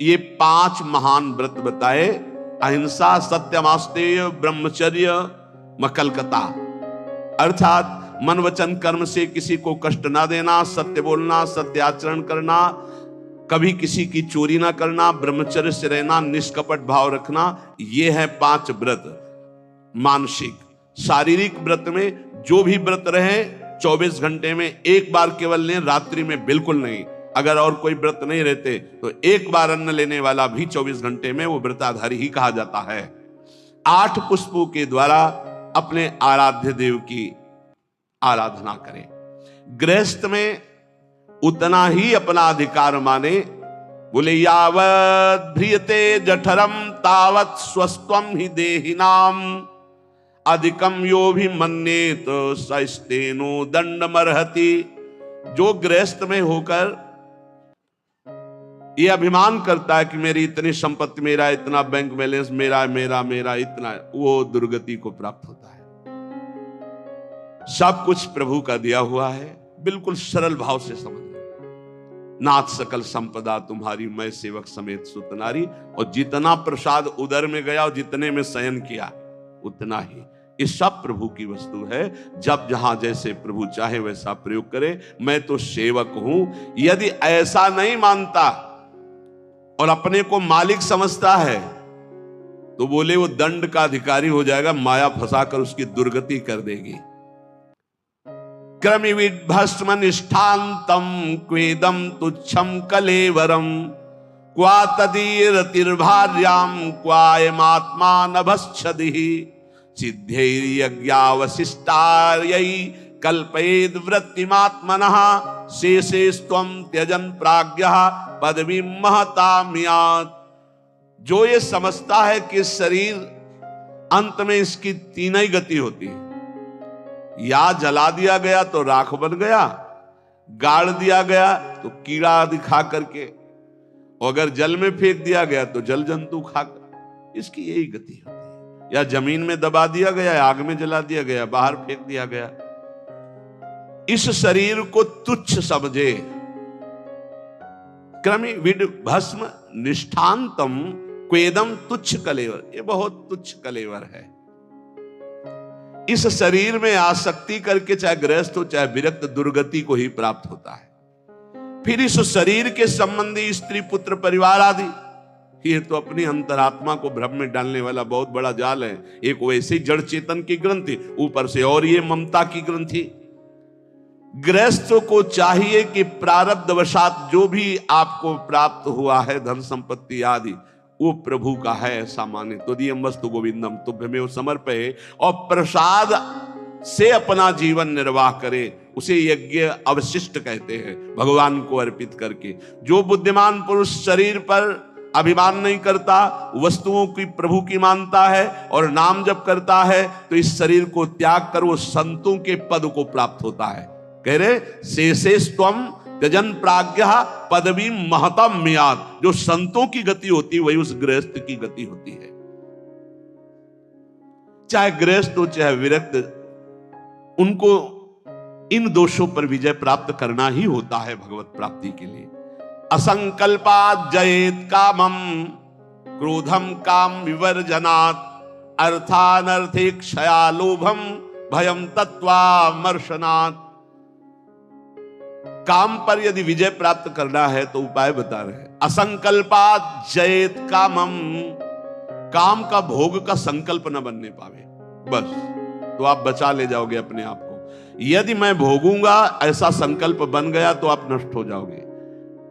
ये 5 महान व्रत बताए। अहिंसा, सत्यमास्तेय, ब्रह्मचर्य, मकलकता, अर्थात मन वचन कर्म से किसी को कष्ट ना देना, सत्य बोलना, सत्य आचरण करना, कभी किसी की चोरी ना करना, ब्रह्मचर्य से रहना, निष्कपट भाव रखना। ये है 5 व्रत। मानसिक। शारीरिक व्रत में जो भी व्रत रहे 24 घंटे में एक बार केवल लें, रात्रि में बिल्कुल नहीं। अगर और कोई व्रत नहीं रहते तो एक बार अन्न लेने वाला भी 24 घंटे में वो व्रताधारी ही कहा जाता है। 8 पुष्पों के द्वारा अपने आराध्य देव की आराधना करें। गृहस्थ में उतना ही अपना अधिकार माने। बोले यावत् भ्रियते जठरम तावत् स्वस्त्वम ही देहिनाम अधिकम यो भी मन्येत सस्तेनो दंडमर्हति। जो गृहस्थ में होकर ये अभिमान करता है कि मेरी इतनी संपत्ति, मेरा इतना बैंक बैलेंस, मेरा मेरा मेरा इतना, वो दुर्गति को प्राप्त होता है। सब कुछ प्रभु का दिया हुआ है। बिल्कुल सरल भाव से समझ। नाथ सकल संपदा तुम्हारी, मैं सेवक समेत सुत नारी। और जितना प्रसाद उदर में गया और जितने में शयन किया उतना ही। ये सब प्रभु की वस्तु है। जब जहां जैसे प्रभु चाहे वैसा प्रयोग करे। मैं तो सेवक हूं। यदि ऐसा नहीं मानता और अपने को मालिक समझता है तो बोले वो दंड का अधिकारी हो जाएगा, माया फंसाकर उसकी दुर्गति कर देगी। क्रमिविद भस्म निष्ठांतम क्वेदम तुच्छम कलेवरम क्वा तदीरतिर्भार्याम क्वायमात्मा नभश्छदिहि सिद्धैर्यज्ञावशिष्टायै कल्पयेद वृत्तिमात्मनः शेषेस्त्वं त्यजन प्राज्ञः पदवीं महताम्यात्। जो ये समझता है कि शरीर अंत में इसकी 3 ही गति होती है, या जला दिया गया तो राख बन गया, गाड़ दिया गया तो कीड़ा दिखा करके, अगर जल में फेंक दिया गया तो जल जंतु खाकर, इसकी यही गति होती है। या जमीन में दबा दिया गया, आग में जला दिया गया, बाहर फेंक दिया गया। इस शरीर को तुच्छ समझे। क्रमि विड भस्म निष्ठांतम क्वेदम तुच्छ कलेवर। ये बहुत तुच्छ कलेवर है। इस शरीर में आसक्ति करके चाहे गृहस्थ हो चाहे विरक्त, दुर्गति को ही प्राप्त होता है। फिर इस शरीर के संबंधी स्त्री पुत्र परिवार आदि, ये तो अपनी अंतरात्मा को भ्रम में डालने वाला बहुत बड़ा जाल है। एक वैसे जड़ चेतन की ग्रंथि, ऊपर से और ये ममता की ग्रंथि। गृहस्थ को चाहिए कि प्रारब्धवशात जो भी आपको प्राप्त हुआ है, धन संपत्ति आदि, वो प्रभु का है ऐसा माने। तो दियम वस्तु गोविंदम तुभ्यमेव समर्पये। और प्रसाद से अपना जीवन निर्वाह करे, उसे यज्ञ अवशिष्ट कहते हैं, भगवान को अर्पित करके। जो बुद्धिमान पुरुष शरीर पर अभिमान नहीं करता, वस्तुओं की प्रभु की मानता है और नाम जप करता है, तो इस शरीर को त्याग कर वो संतों के पद को प्राप्त होता है। कह रहे शेषेस्त्वं त्यजन प्राज्ञः पदवी महतम्यात्। जो संतों की गति होती है वही उस गृहस्थ की गति होती है। चाहे गृहस्थ हो चाहे विरक्त, उनको इन दोषों पर विजय प्राप्त करना ही होता है भगवत प्राप्ति के लिए। असंकल्पात् जयेत कामम क्रोधम काम विवर्जनात् अर्थानर्थे क्षया लोभम भयम तत्वामर्शनात्। काम पर यदि विजय प्राप्त करना है तो उपाय बता रहे हैं। असंकल्पात् जयेत कामम, काम का भोग का संकल्प न बनने पावे बस, तो आप बचा ले जाओगे अपने आप को। यदि मैं भोगूंगा ऐसा संकल्प बन गया तो आप नष्ट हो जाओगे।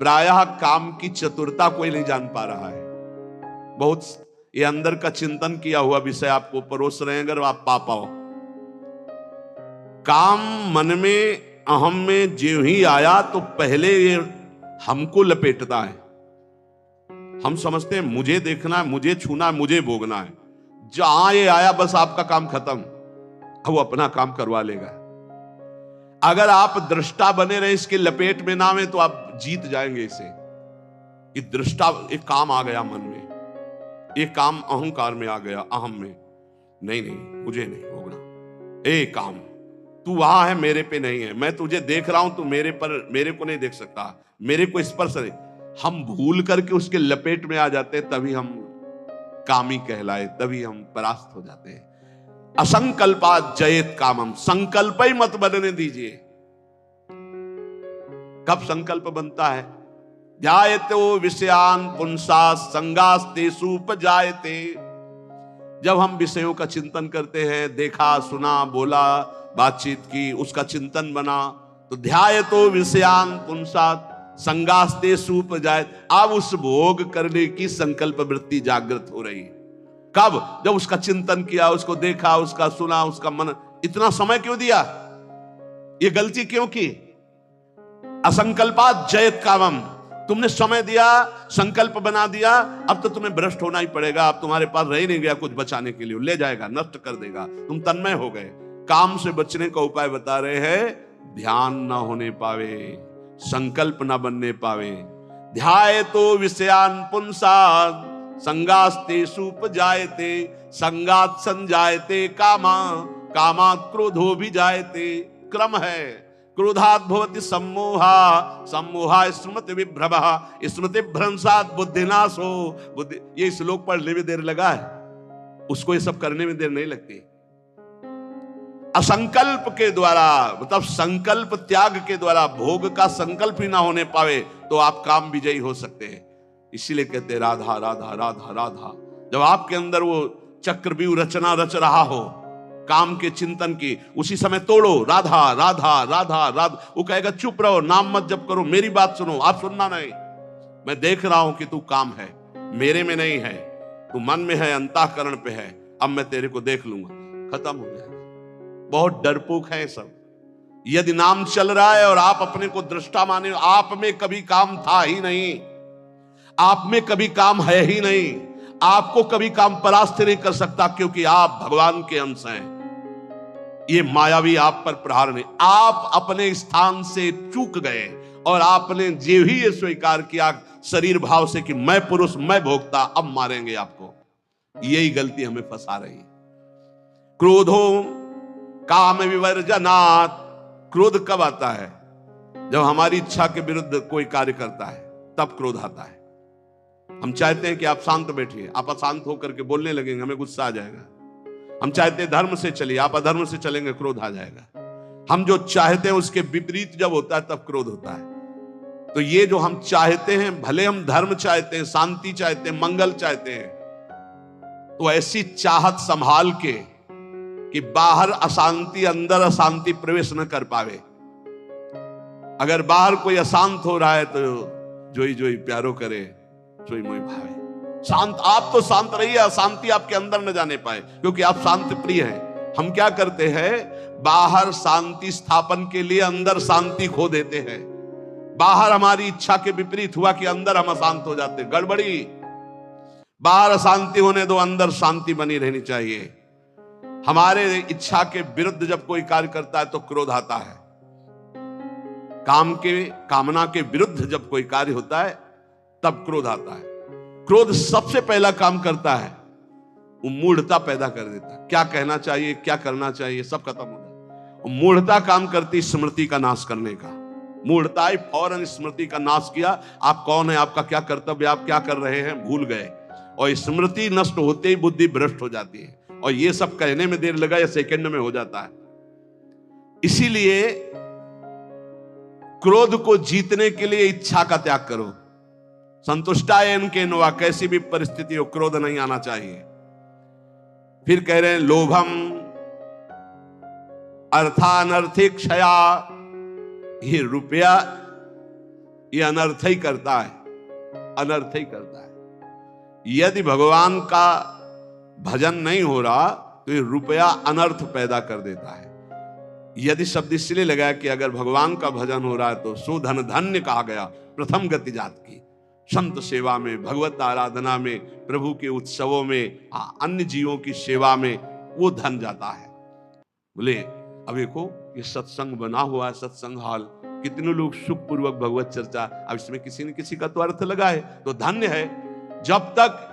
प्रायः काम की चतुरता कोई नहीं जान पा रहा है। बहुत ये अंदर का चिंतन किया हुआ विषय आपको परोस रहे हैं, अगर आप पा पाओ। काम मन में, अहम में जो ही आया तो पहले ये हमको लपेटता है। हम समझते हैं मुझे देखना है, मुझे छूना है, मुझे भोगना है। जहां ये आया बस आपका काम खत्म, वो अपना काम करवा लेगा। अगर आप दृष्टा बने रहे, इसके लपेट में ना में, तो आप जीत जाएंगे इसे। ये दृष्टा, एक काम आ गया मन में, एक काम अहंकार में आ गया, अहम में, नहीं नहीं मुझे नहीं भोगना। ए काम, तू वहां है, मेरे पे नहीं है। मैं तुझे देख रहा हूं, तू मेरे को नहीं देख सकता, मेरे को स्पर्श नहीं। हम भूल करके उसके लपेट में आ जाते हैं, तभी हम कामी कहलाए, तभी हम परास्त हो जाते हैं। असंकल्पात जयेत कामम, संकल्प ही मत बनने दीजिए। कब संकल्प बनता है? ध्यायतो विषयान पुंसा संगास्तेषु उपजायते। जब हम विषयों का चिंतन करते हैं, देखा सुना बोला बातचीत की, उसका चिंतन बना, तो ध्यायतो विषयान पुंसा संगास्तेषु उपजायते। अब उस भोग करने की संकल्प वृत्ति जागृत हो रही है। कब? जब उसका चिंतन किया, उसको देखा, उसका सुना, उसका मन। इतना समय क्यों दिया? ये गलती क्यों की? असंकल्पात जयत कामम, तुमने समय दिया, संकल्प बना दिया, अब तो तुम्हें भ्रष्ट होना ही पड़ेगा। अब तुम्हारे पास रह नहीं गया कुछ बचाने के लिए, ले जाएगा, नष्ट कर देगा, तुम तन्मय हो गए। काम से बचने का उपाय बता रहे हैं, ध्यान ना होने पावे, संकल्प ना बनने पावे। ध्यायतो विषयान पुंसा संगास्तेषु उपजायते, संगात संजायते कामा, कामात् क्रोधो भी जायते। क्रम है, क्रोधात् भवति सम्मोहा, सम्मोहा स्मृति विभ्रमः, स्मृति भ्रंशात् बुद्धिनाशो। बुद्धि, ये श्लोक पढ़ने में देर लगा है, उसको ये सब करने में देर नहीं लगती। असंकल्प के द्वारा, मतलब संकल्प त्याग के द्वारा, भोग का संकल्प ही ना होने पावे तो आप काम विजयी हो सकते हैं। इसीलिए कहते हैं राधा राधा राधा राधा। जब आपके अंदर वो चक्रव्यूह रचना रच रहा हो काम के चिंतन की, उसी समय तोड़ो, राधा राधा राधा राधा। वो कहेगा चुप रहो, नाम मत जप करो, मेरी बात सुनो। आप सुनना नहीं, मैं देख रहा हूं कि तू काम है, मेरे में नहीं है, तू मन में है, अंतःकरण पे है, अब मैं तेरे को देख लूंगा। खत्म हो गया। बहुत डरपोक है सब। यदि नाम चल रहा है और आप अपने को दृष्टा माने, आप में कभी काम था ही नहीं, आप में कभी काम है ही नहीं, आपको कभी काम परास्त नहीं कर सकता, क्योंकि आप भगवान के अंश हैं। ये मायावी आप पर प्रहार नहीं, आप अपने स्थान से चूक गए और आपने जो ही ये स्वीकार किया शरीर भाव से कि मैं पुरुष, मैं भोक्ता, अब मारेंगे आपको। यही गलती हमें फंसा रही। क्रोधो काम विवर्जनात्, क्रोध कब आता है? जब हमारी इच्छा के विरुद्ध कोई कार्य करता है, तब क्रोध आता है। हम चाहते हैं कि आप शांत बैठिए, आप अशांत होकर के बोलने लगेंगे, हमें गुस्सा आ जाएगा। हम चाहते हैं धर्म से चलिए, आप अधर्म से चलेंगे, क्रोध आ जाएगा। हम जो चाहते हैं उसके विपरीत जब होता है तब क्रोध होता है। तो ये जो हम चाहते हैं, भले हम धर्म चाहते हैं, शांति चाहते हैं, मंगल चाहते हैं, तो ऐसी चाहत संभाल के कि बाहर अशांति, अंदर अशांति प्रवेश न कर पावे। अगर बाहर कोई अशांत हो रहा है तो जोई जोई प्यारो करे, जोई मोई भावे। शांत, आप तो शांत रहिए, अशांति आपके अंदर न जाने पाए, क्योंकि आप शांति प्रिय हैं। हम क्या करते हैं? बाहर शांति स्थापन के लिए अंदर शांति खो देते हैं। बाहर हमारी इच्छा के विपरीत हुआ कि अंदर हम अशांत हो जाते, गड़बड़ी। बाहर अशांति होने दो, अंदर शांति बनी रहनी चाहिए। हमारे इच्छा के विरुद्ध जब कोई कार्य करता है तो क्रोध आता है। कामना के विरुद्ध जब कोई कार्य होता है तब क्रोध आता है। क्रोध सबसे पहला काम करता है, वो मूढ़ता पैदा कर देता है। क्या कहना चाहिए, क्या करना चाहिए, सब खत्म हो जाता है। मूढ़ता काम करती स्मृति का नाश करने का। मूढ़ता ही फौरन स्मृति का नाश किया। आप कौन है, आपका क्या कर्तव्य, आप क्या कर रहे हैं, भूल गए। और स्मृति नष्ट होते ही बुद्धि भ्रष्ट हो जाती है। और ये सब कहने में देर लगा या सेकंड में हो जाता है। इसीलिए क्रोध को जीतने के लिए इच्छा का त्याग करो। संतुष्टायन के नवा, कैसी भी परिस्थिति हो क्रोध नहीं आना चाहिए। फिर कह रहे हैं लोभम अर्थानर्थिक क्षया, ये रुपया ये अनर्थ ही करता है, अनर्थ ही करता है। यदि भगवान का भजन नहीं हो रहा तो ये रुपया अनर्थ पैदा कर देता है। यदि शब्द इसलिए लगाया कि अगर भगवान का भजन हो रहा है तो सुधन धन्य कहा गया, प्रथम गति जात की। संत सेवा में, भगवत आराधना में, प्रभु के उत्सवों में, अन्य जीवों की सेवा में वो धन जाता है। बोले अब देखो ये सत्संग बना हुआ है, सत्संग हॉल, कितने लोग सुखपूर्वक भगवत चर्चा, अब इसमें किसी न किसी का तो अर्थ लगा है, तो धन्य है। जब तक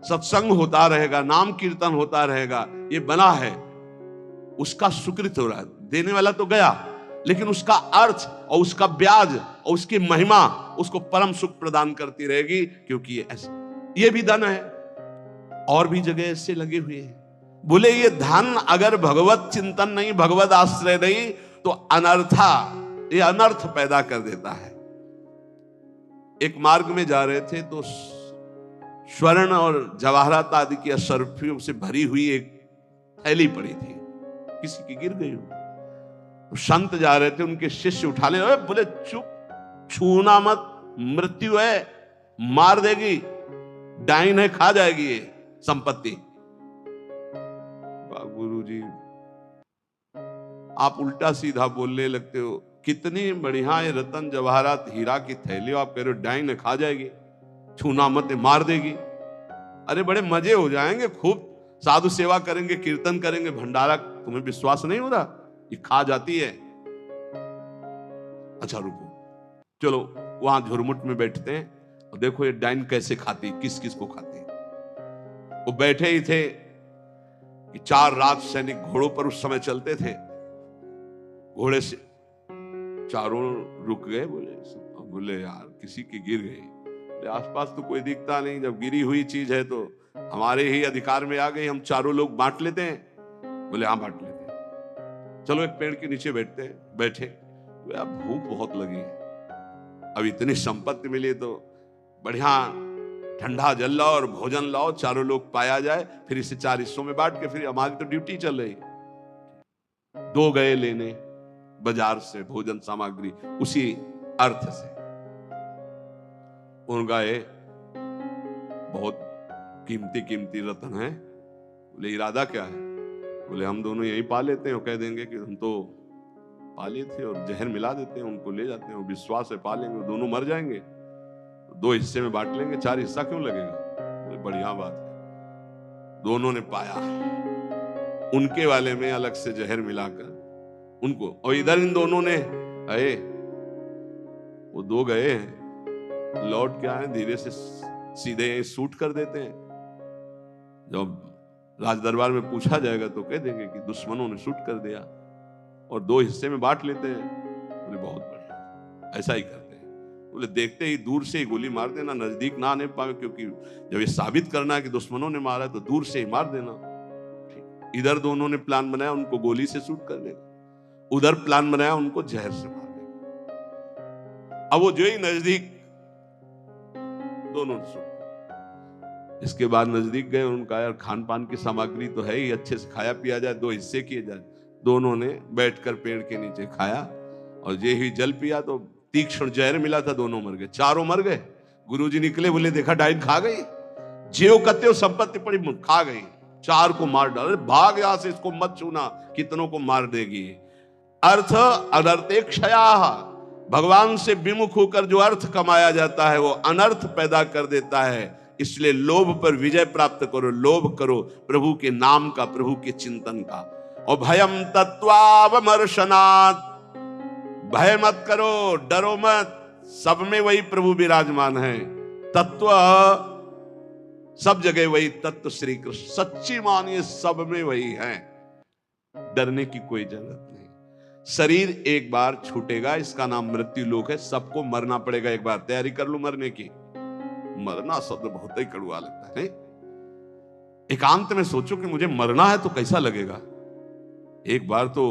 सत्संग होता रहेगा, नाम कीर्तन होता रहेगा, ये बना है, उसका सुकृत हो रहा है। देने वाला तो गया, लेकिन उसका अर्थ और उसका ब्याज और उसकी महिमा उसको परम सुख प्रदान करती रहेगी, क्योंकि ये भी धन है। और भी जगह ऐसे लगे हुए हैं। बोले ये धन अगर भगवत चिंतन नहीं, भगवत आश्रय नहीं, तो अनर्था, ये अनर्थ पैदा कर देता है। एक मार्ग में जा रहे थे तो स्वर्ण और जवाहरात आदि की असरफियों से भरी हुई एक थैली पड़ी थी, किसी की गिर गई हो। संत जा रहे थे, उनके शिष्य उठाने लगे, बोले चुप, छूना मत, मृत्यु है, मार देगी, डाइन है, खा जाएगी ये संपत्ति। गुरु जी आप उल्टा सीधा बोलने लगते हो, कितनी बढ़िया ये रतन जवाहरात हीरा की थैली, आप कह रहे हो डाइन है, खा जाएगी, छूना मत, मार देगी। अरे बड़े मजे हो जाएंगे, खूब साधु सेवा करेंगे, कीर्तन करेंगे, भंडारा, तुम्हें विश्वास नहीं हो रहा ये खा जाती है। अच्छा रुको, चलो वहां झुरमुट में बैठते हैं और देखो ये डाइन कैसे खाती, किस किस को खाती। वो बैठे ही थे कि 4 राज सैनिक घोड़ों पर उस समय चलते थे, घोड़े से चारों रुक गए। बोले यार किसी की गिर गई, आसपास तो कोई दिखता नहीं, जब गिरी हुई चीज है तो हमारे ही अधिकार में आ गई, हम चारों लोग बांट लेते हैं। बोले हाँ बांट लेते हैं, चलो एक पेड़ के नीचे बैठते हैं। बैठे, यार भूख बहुत लगी है, अब इतनी संपत्ति मिली तो बढ़िया ठंडा जल लाओ और भोजन लाओ, चारों लोग पाया जाए, फिर इसे 4 हिस्सों में बांट के, फिर हमारी तो ड्यूटी चल रही। 2 गए लेने बाजार से भोजन सामग्री, उसी अर्थ से। उनका ये बहुत कीमती कीमती रत्न है। बोले इरादा क्या है? बोले हम दोनों यहीं पा लेते हैं, और कह देंगे कि हम तो पाले थे और जहर मिला देते हैं, उनको ले जाते हैं, विश्वास है पालेंगे, वो दोनों मर जाएंगे, 2 हिस्से में बांट लेंगे, 4 हिस्सा क्यों लगेगा? बोले बढ़िया बात है। दोनों ने पाया, उनके वाले में अलग से जहर मिलाकर उनको, और इधर इन दोनों ने आए, वो 2 गए हैं, लौट के आए, धीरे से सीधे शूट कर देते हैं। जब राज दरबार में पूछा जाएगा तो कह देंगे कि दुश्मनों ने शूट कर दिया, और 2 हिस्से में बांट लेते हैं। बोले बहुत बढ़िया, ऐसा ही करते हैं। बोले देखते ही दूर से ही गोली मार देना, नजदीक ना आने पाए, क्योंकि जब ये साबित करना है कि दुश्मनों ने मारा है तो दूर से ही मार देना। इधर दोनों ने प्लान बनाया उनको गोली से शूट कर देगा, उधर प्लान बनाया उनको जहर से मार देगा। अब वो जो ही नजदीक, दोनों ने शूट। इसके बाद नजदीक गए, उनका यार खान पान की सामग्री तो है ही, अच्छे से खाया पिया जाए, 2 हिस्से किए जाए। दोनों ने बैठकर पेड़ के नीचे खाया, और ये ही जल पिया तो तीक्ष्ण जहर मिला था, दोनों मर गए, चारों मर गए। गुरुजी निकले, बोले देखा डाइन खा गई, जेव कत्यो संपत्ति पड़ी खा गई, 4 को मार डाले, भाग यहां से, इसको मत छूना, कितनों को मार देगी। अर्थ अनर्थे क्षयाः, भगवान से विमुख होकर जो अर्थ कमाया जाता है वो अनर्थ पैदा कर देता है। इसलिए लोभ पर विजय प्राप्त करो, लोभ करो प्रभु के नाम का, प्रभु के चिंतन का। और भयम तत्वावमर्शनात्, भय मत करो, डरो मत, सब में वही प्रभु विराजमान है। तत्व सब जगह वही, तत्व श्री कृष्ण, सच्ची मानिए सब में वही है, डरने की कोई जरूरत नहीं। शरीर एक बार छूटेगा, इसका नाम मृत्यु लोक है, सबको मरना पड़ेगा एक बार, तैयारी कर लो मरने की। मरना शब्द बहुत ही कड़वा लगता है। एकांत में सोचो कि मुझे मरना है तो कैसा लगेगा। एक बार तो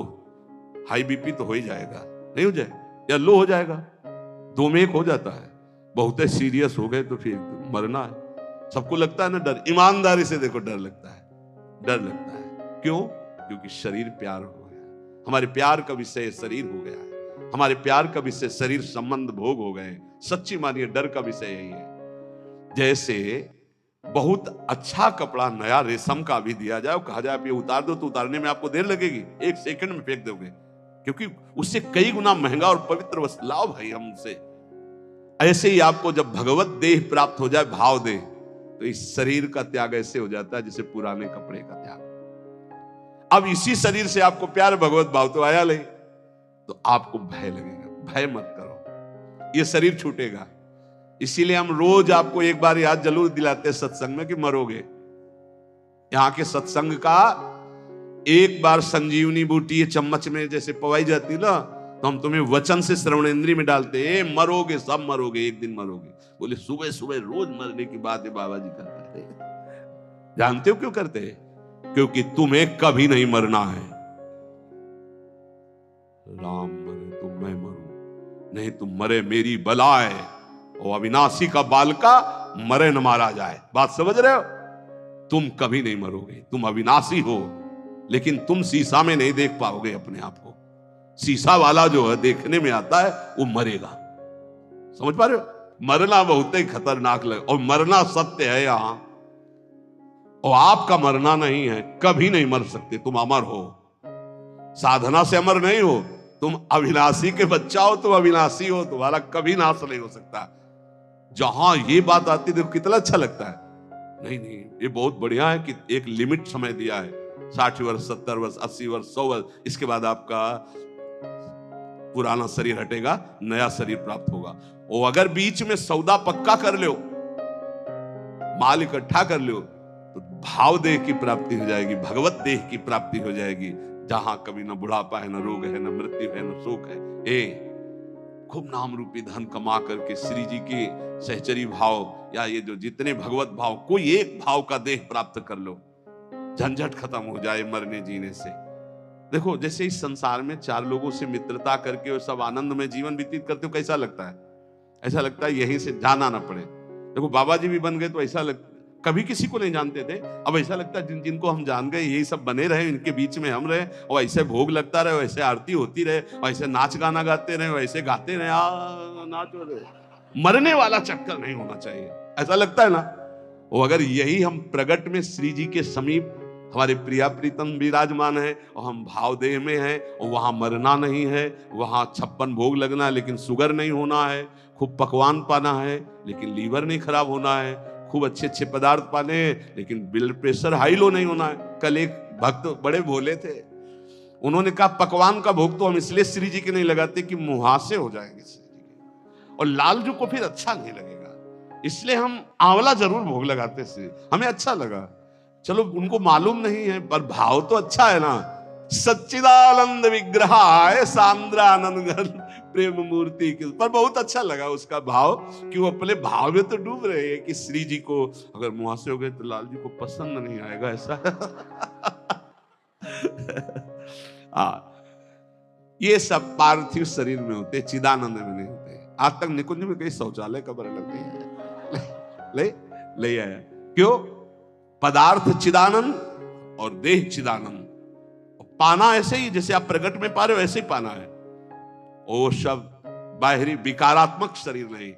हाई बीपी तो हो ही जाएगा, नहीं हो जाए, या लो हो जाएगा, 2 में 1 हो जाता है। बहुत सीरियस हो गए तो फिर मरना है। सबको लगता है ना डर, ईमानदारी से देखो डर लगता है, डर लगता है। क्यों? क्योंकि शरीर प्यार हो गया, हमारे प्यार का विषय शरीर हो गया है, हमारे प्यार का विषय शरीर संबंध भोग हो गए। सच्ची मानिए डर का विषय यही है। जैसे बहुत अच्छा कपड़ा नया रेशम का भी दिया जाए, कहा जाए आप ये उतार दो, तो उतारने में आपको देर लगेगी, 1 सेकंड में फेंक दोगे, क्योंकि उससे कई गुना महंगा और पवित्र वस्त्र लाओ भाई हमसे। ऐसे ही आपको जब भगवत देह प्राप्त हो जाए, भाव दे, तो इस शरीर का त्याग ऐसे हो जाता है जैसे पुराने कपड़े का त्याग। अब इसी शरीर से आपको प्यार भगवत भाव तो आया नहीं, तो आपको भय लगेगा। भय मत करो, ये शरीर छूटेगा। इसीलिए हम रोज आपको एक बार याद जरूर दिलाते हैं सत्संग में कि मरोगे। यहां के सत्संग का एक बार संजीवनी बूटी चम्मच में जैसे पवाई जाती ना, तो हम तुम्हें वचन से श्रवणेंद्रिय में डालते, मरोगे, सब मरोगे, एक दिन मरोगे। बोले सुबह सुबह रोज मरने की बात है बाबा जी करते हैं। जानते हो क्यों करते हैं? क्योंकि तुम्हें कभी नहीं मरना है। राम मरे तो मैं मरूं, नहीं तुम मरे मेरी बलाए। और अविनाशी का बालका मरे न मारा जाए। बात समझ रहे हो? तुम कभी नहीं मरोगे, तुम अविनाशी हो, लेकिन तुम शीशा में नहीं देख पाओगे अपने आप को। शीशा वाला जो है देखने में आता है, वो मरेगा। समझ पा रहे हो? मरना बहुत ही खतरनाक लगे, और मरना सत्य है यहां। और आपका मरना नहीं है, कभी नहीं मर सकते, तुम अमर हो। साधना से अमर नहीं हो, तुम अविनाशी के बच्चा हो, तुम अविनाशी हो, तुम्हारा कभी नाश नहीं हो सकता। जहां ये बात आती देखो कितना अच्छा लगता है। नहीं नहीं, ये बहुत बढ़िया है कि एक लिमिट समय दिया है, 60 वर्ष, 70 वर्ष, 80 वर्ष, 100 वर्ष, इसके बाद आपका पुराना शरीर हटेगा, नया शरीर प्राप्त होगा। और अगर बीच में सौदा पक्का कर लो, माल इकट्ठा कर लो, तो भाव देह की प्राप्ति हो जाएगी, भगवत देह की प्राप्ति हो जाएगी, जहां कभी न बुढ़ापा है, न रोग है, न मृत्यु है, न शोक है। खूब नाम रूपी धन कमा करके श्री जी के सहचरी भाव या ये जो जितने भगवत भाव, कोई एक भाव का देह प्राप्त कर लो, झंझट खत्म हो जाए मरने जीने से। देखो जैसे इस संसार में 4 लोगों से मित्रता करके और सब आनंद में जीवन व्यतीत करते हो, कैसा लगता है? ऐसा लगता है यहीं से जाना ना पड़े। देखो बाबा जी भी बन गए तो ऐसा कभी किसी को नहीं जानते थे, अब ऐसा लगता है जिनको हम जान गए यही सब बने रहे, इनके बीच में हम रहे, और ऐसे भोग लगता रहे, ऐसे आरती होती रहे, और ऐसे नाच गाना गाते रहे, ऐसे गाते रहे, नाचो रहे। मरने वाला चक्कर नहीं होना चाहिए, ऐसा लगता है ना। और अगर यही हम प्रगट में श्री जी के समीप हमारे प्रिया प्रीतम विराजमान है, और हम भाव देह में हैं, और वहां मरना नहीं है, वहां 56 भोग लगना है लेकिन शुगर नहीं होना है, खूब पकवान पाना है लेकिन लीवर नहीं खराब होना है, खूब अच्छे अच्छे पदार्थ पाने हैं लेकिन ब्लड प्रेशर हाई लो नहीं होना है। कल एक भक्त बड़े भोले थे, उन्होंने कहा पकवान का भोग तो हम इसलिए श्री जी के नहीं लगाते कि मुहासे हो जाएंगे श्री जी के, और लालजू को फिर अच्छा नहीं लगेगा, इसलिए हम आंवला जरूर भोग लगाते श्री, हमें अच्छा लगा। चलो उनको मालूम नहीं है, पर भाव तो अच्छा है ना। सच्चिदानंद विग्रहाय सांद्रानंद घन प्रेम मूर्ति के, पर बहुत अच्छा लगा उसका भाव कि वो अपने भाव में तो डूब रहे हैं कि श्री जी को अगर मुहासे हो गए तो लाल जी को पसंद नहीं आएगा, ऐसा। ये सब पार्थिव शरीर में होते, चिदानंद में नहीं होते। आज तक निकुंज में कहीं शौचालय का बरल नहीं है, ले आया क्यों? पदार्थ चिदानंद और देह चिदानंद, पाना ऐसे ही जैसे आप प्रगट में पा रहे हो ऐसे ही पाना है। ओ सब बाहरी विकारात्मक शरीर नहीं।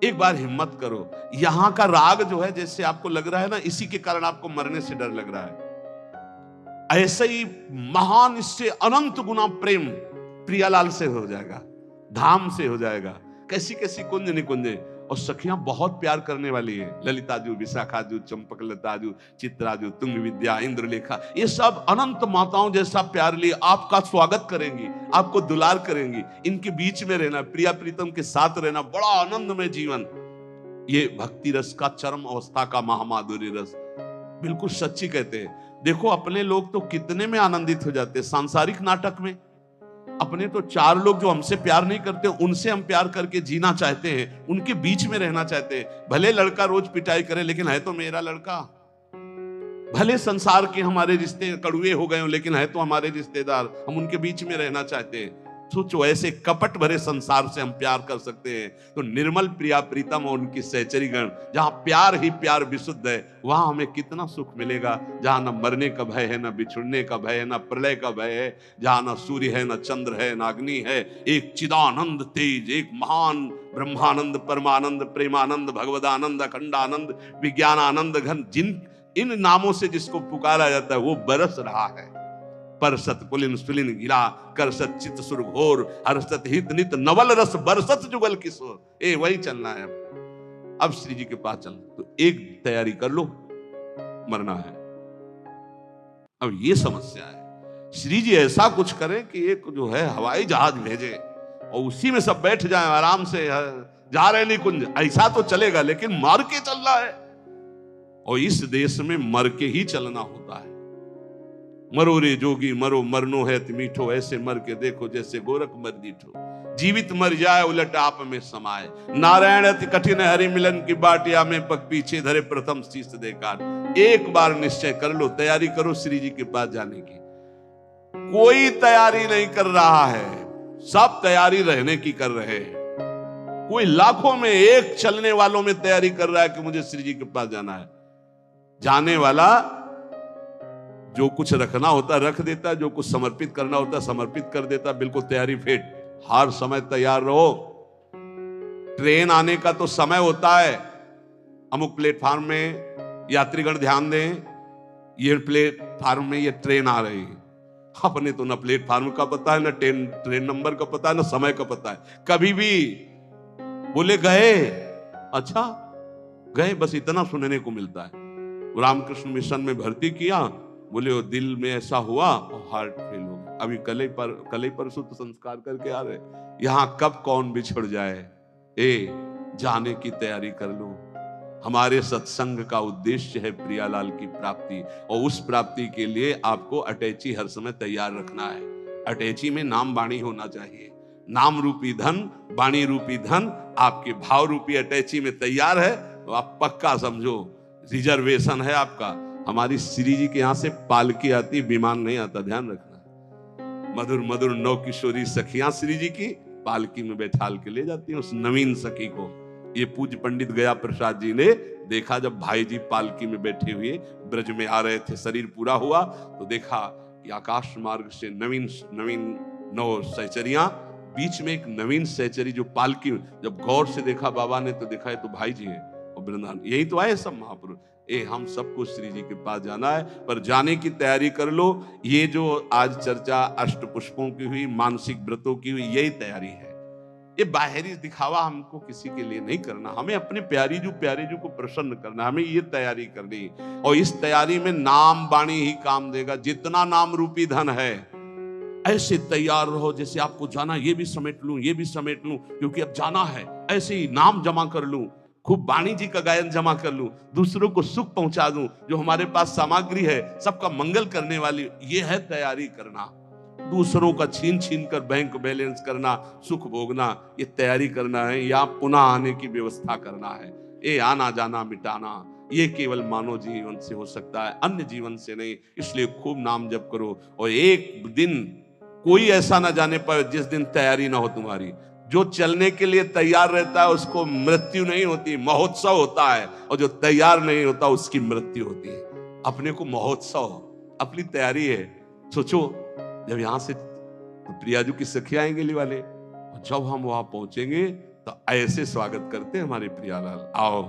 एक बार हिम्मत करो, यहां का राग जो है जैसे आपको लग रहा है ना, इसी के कारण आपको मरने से डर लग रहा है, ऐसे ही महान इससे अनंत गुना प्रेम प्रियालाल से हो जाएगा, धाम से हो जाएगा। कैसी कैसी कुंज निकुंजे, और सखियां बहुत प्यार करने वाली है, ललिताजू, विशाखाजू, चंपकलताजू, चित्राजू, तुंग विद्या, इंद्रलेखा, ये सब अनंत माताओं जैसा प्यार लिए आपका स्वागत करेंगी, आपको दुलार करेंगी। इनके बीच में रहना, प्रिया प्रीतम के साथ रहना, बड़ा आनंद में जीवन, ये भक्ति रस का चरम अवस्था का महामाधुर्य रस। बिल्कुल सच्ची कहते हैं। देखो अपने लोग तो कितने में आनंदित हो जाते हैं सांसारिक नाटक में, अपने तो 4 लोग जो हमसे प्यार नहीं करते, उनसे हम प्यार करके जीना चाहते हैं, उनके बीच में रहना चाहते हैं। भले लड़का रोज पिटाई करे लेकिन है तो मेरा लड़का, भले संसार के हमारे रिश्ते कड़ुए हो गए हो लेकिन है तो हमारे रिश्तेदार, हम उनके बीच में रहना चाहते हैं। सोचो ऐसे कपट भरे संसार से हम प्यार कर सकते हैं, तो निर्मल प्रिया प्रीतम और उनकी सहचरी गण, जहां प्यार ही प्यार विशुद्ध है, वहां हमें कितना सुख मिलेगा। जहां न मरने का भय है, न बिछुड़ने का भय है, न प्रलय का भय है, जहां न सूर्य है, न चंद्र है, न अग्नि है, एक चिदानंद तेज, एक महान ब्रह्मानंद, परमानंद, प्रेमानंद, भगवदानंद, अखंडानंद, विज्ञानानंद घन, जिन इन नामों से जिसको पुकारा जाता है वो बरस रहा है। परसत पुलिन सुलिन गिरा, करसत चित सुर घोर, हर्षत हित नित नवल रस बरसत जुगल किशोर। वही चलना है अब श्री जी के पास चल, तो एक तैयारी कर लो, मरना है। अब ये समस्या है, श्री जी ऐसा कुछ करें कि एक जो है हवाई जहाज भेजे और उसी में सब बैठ जाए आराम से, जा रहे निकुंज, ऐसा तो चलेगा लेकिन मर के चलना है। और इस देश में मर के ही चलना होता है, मरो रे जोगी मरो मरनो है मीठो, ऐसे मर के देखो जैसे गोरख मर दीठो। जीवित मर जाए उलट आप में समाए, नारायण अति कठिन हरि मिलन की बाटिया में पग पीछे धरे प्रथम शीश देकार। एक बार निश्चय कर लो, तैयारी करो श्री जी के पास जाने की। कोई तैयारी नहीं कर रहा है, सब तैयारी रहने की कर रहे हैं। कोई लाखों में एक चलने वालों में तैयारी कर रहा है कि मुझे श्री जी के पास जाना है। जाने वाला जो कुछ रखना होता रख देता, जो कुछ समर्पित करना होता समर्पित कर देता। बिल्कुल तैयारी फिट, हर समय तैयार रहो। ट्रेन आने का तो समय होता है, अमुक प्लेटफार्म में यात्रीगण ध्यान दें, ये प्लेटफार्म में ये ट्रेन आ रही है। अपने तो ना प्लेटफार्म का पता है, ना ट्रेन नंबर का पता है, ना समय का पता है। कभी भी बोले गए, अच्छा गए, बस इतना सुनने को मिलता है। रामकृष्ण मिशन में भर्ती किया, बोले वो दिल में ऐसा हुआ और हार्ट फेल हो गया। अभी कल ही परसों तो संस्कार करके आ रहे। यहां कब कौन बिछड़ जाए, जाने की तैयारी कर लो। हमारे सत्संग का उद्देश्य है प्रियालाल की प्राप्ति, और उस प्राप्ति के लिए आपको अटैची हर समय तैयार रखना है। अटैची में नाम वाणी होना चाहिए। नाम रूपी धन, वाणी रूपी धन आपके भाव रूपी अटैची में तैयार है तो आप पक्का समझो रिजर्वेशन है आपका। हमारी श्री जी के यहां से पालकी आती, विमान नहीं आता, ध्यान रखना। मधुर मधुर नौ किशोरी सखियां श्री जी की पालकी में बैठाल के ले जाती हैं उस नवीन सखी को। ये पूज्य पंडित गया प्रसाद जी ने देखा, जब भाई जी पालकी में बैठे हुए ब्रज में आ रहे थे, शरीर पूरा हुआ तो देखा कि आकाश मार्ग से नवीन नौ सहचरियां, बीच में एक नवीन सहचरी जो पालकी, जब गौर से देखा बाबा ने तो देखा है तो भाई जी है और वृंदावन, यही तो आए सब महापुरुष। हम सबको श्री जी के पास जाना है, पर जाने की तैयारी कर लो। ये जो आज चर्चा अष्ट पुष्पों की हुई, मानसिक व्रतों की हुई, यही तैयारी है। ये बाहरी दिखावा हमको किसी के लिए नहीं करना, हमें अपने प्यारी जो को प्रसन्न करना, हमें ये तैयारी करनी। और इस तैयारी में नाम वाणी ही काम देगा। जितना नाम रूपी धन है, ऐसे तैयार रहो जैसे आपको जाना, ये भी समेट लूं, ये भी समेट लूं, क्योंकि अब जाना है। ऐसे ही नाम जमा कर लूं, खूब वाणी जी का गायन जमा कर लूं, दूसरों को सुख पहुंचा दूं। जो हमारे पास सामग्री है सबका मंगल करने वाली, ये है तैयारी करना। दूसरों का छीन छीन कर बैंक बैलेंस करना, सुख भोगना, ये तैयारी करना है। या पुनः आने की व्यवस्था करना है। ये आना जाना मिटाना, ये केवल मानव जीवन से हो सकता है, अन्य जीवन से नहीं। इसलिए खूब नाम जप करो। और एक दिन कोई ऐसा ना जाने पाए जिस दिन तैयारी ना हो तुम्हारी। जो चलने के लिए तैयार रहता है उसको मृत्यु नहीं होती, महोत्सव होता है। और जो तैयार नहीं होता उसकी मृत्यु होती है। अपने को महोत्सव, अपनी तैयारी है। सोचो जब यहां से तो प्रियाजू की सखी आएंगे ली वाले, और जब हम वहां पहुंचेंगे तो ऐसे स्वागत करते हैं हमारे प्रियालाल, आओ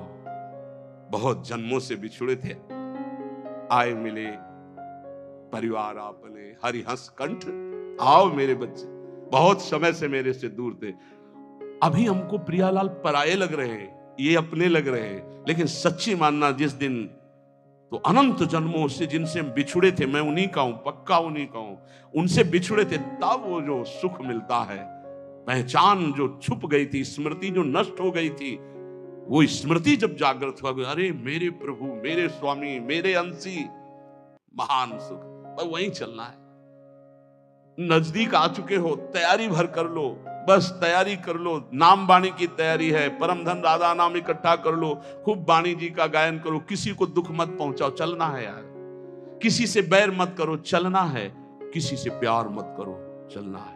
बहुत जन्मों से बिछुड़े थे, आए मिले परिवार आपने, हरिहंस कंठ, आओ मेरे बच्चे, बहुत समय से मेरे से दूर थे। अभी हमको प्रियालाल पराये लग रहे हैं, ये अपने लग रहे हैं। लेकिन सच्ची मानना, जिस दिन तो अनंत जन्मों से जिनसे हम बिछुड़े थे, मैं उन्हीं का हूं, पक्का उन्हीं का हूं, उनसे बिछुड़े थे, तब वो जो सुख मिलता है, पहचान जो छुप गई थी, स्मृति जो नष्ट हो गई थी, वो स्मृति जब जागृत हुआ, अरे मेरे प्रभु, मेरे स्वामी, मेरे अंशी, महान सुख। पर वहीं चलना है। नजदीक आ चुके हो, तैयारी भर कर लो, बस तैयारी कर लो। नाम वाणी की तैयारी है, परम धन राधा नाम इकट्ठा कर लो, खूब वाणी जी का गायन करो। किसी को दुख मत पहुंचाओ, चलना है यार। किसी से बैर मत करो, चलना है। किसी से प्यार मत करो, चलना है।